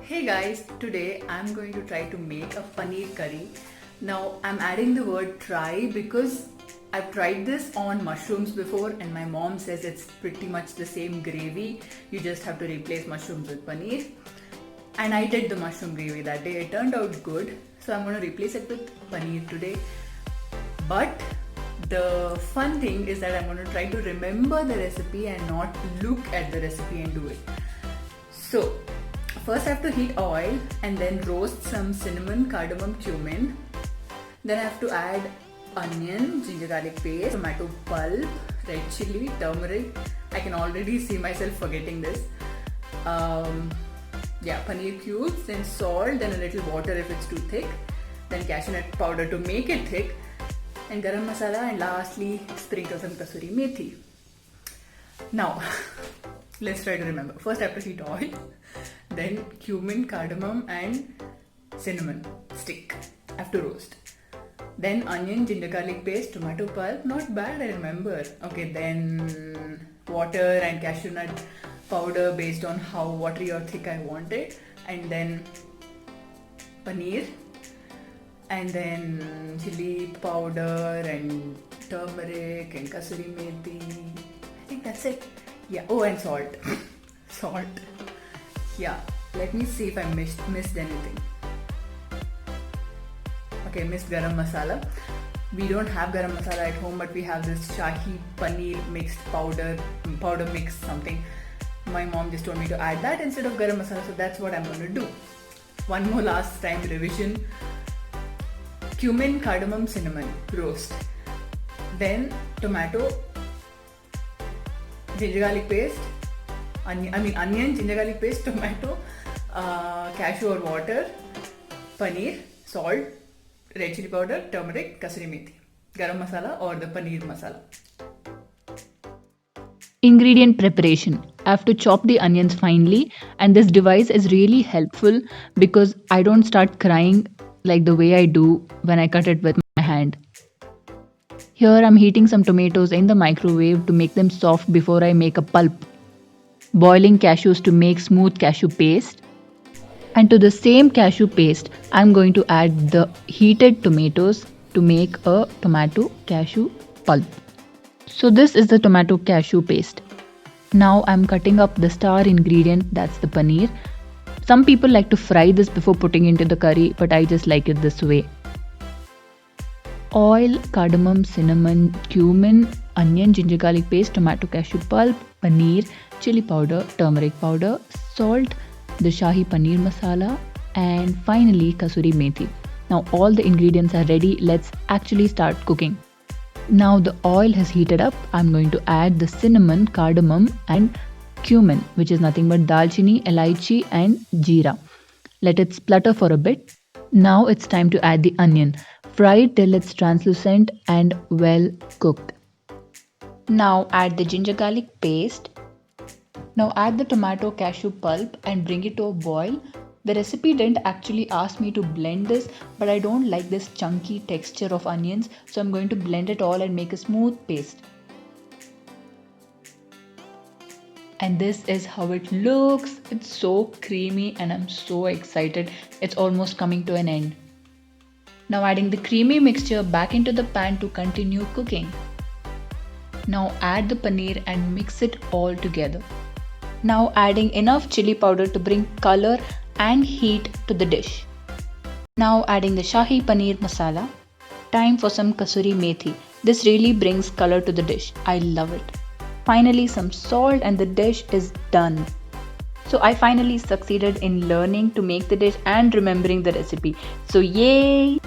Hey guys, today I'm going to try to make a paneer curry. Now I'm adding the word try because I've tried this on mushrooms before and my mom says it's pretty much the same gravy. You just have to replace mushrooms with paneer. And I did the mushroom gravy that day. It turned out good. So I'm going to replace it with paneer today. But the fun thing is that I'm going to try to remember the recipe and not look at the recipe and do it. So first I have to heat oil and then roast some cinnamon, cardamom, cumin. Then I have to add onion, ginger garlic paste, tomato pulp, red chili, turmeric. I can already see myself forgetting this. Paneer cubes, then salt, then a little water if it's too thick, then cashew nut powder to make it thick, and garam masala, and lastly sprinkle some kasuri methi. Now let's try to remember. First I have to heat oil, then cumin, cardamom and cinnamon stick. I have to roast. Then onion, ginger garlic paste, tomato pulp. Not bad, I remember. Okay, then water and cashew nut powder based on how watery or thick I want it. And then paneer. And then chili powder and turmeric and kasuri methi. I think that's it. Yeah. Oh, and salt. Salt. Yeah. Let me see if I missed anything. Okay, missed garam masala. We don't have garam masala at home, but we have this Shahi paneer mixed powder mix something. My mom just told me to add that instead of garam masala, so that's what I'm going to do. One more last time revision. Cumin, cardamom, cinnamon, roast. Then tomato, ginger garlic paste, onion, ginger garlic paste, tomato, cashew or water, paneer, salt, red chili powder, turmeric, kasuri methi, garam masala or the paneer masala. Ingredient preparation. I have to chop the onions finely, and this device is really helpful because I don't start crying like the way I do when I cut it with my hand. Here I'm heating some tomatoes in the microwave to make them soft before I make a pulp. Boiling cashews to make smooth cashew paste. And to the same cashew paste, I'm going to add the heated tomatoes to make a tomato cashew pulp. So this is the tomato cashew paste. Now I'm cutting up the star ingredient, that's the paneer. Some people like to fry this before putting into the curry, but I just like it this way. Oil, cardamom, cinnamon, cumin, onion, ginger garlic paste, tomato cashew pulp, paneer, chili powder, turmeric powder, salt, the Shahi paneer masala, and finally kasuri methi. Now all the ingredients are ready. Let's actually start cooking. Now the oil has heated up. I'm going to add the cinnamon, cardamom and cumin, which is nothing but dalchini, elaichi and jeera. Let it splutter for a bit. Now it's time to add the onion. Fry it till it's translucent and well cooked. Now add the ginger garlic paste. Now add the tomato cashew pulp and bring it to a boil. The recipe didn't actually ask me to blend this, but I don't like this chunky texture of onions, so I'm going to blend it all and make a smooth paste. And this is how it looks. It's so creamy and I'm so excited. It's almost coming to an end. Now adding the creamy mixture back into the pan to continue cooking. Now add the paneer and mix it all together. Now adding enough chili powder to bring color and heat to the dish. Now adding the Shahi paneer masala. Time for some kasuri methi. This really brings color to the dish. I love it. Finally some salt and the dish is done. So I finally succeeded in learning to make the dish and remembering the recipe. So yay!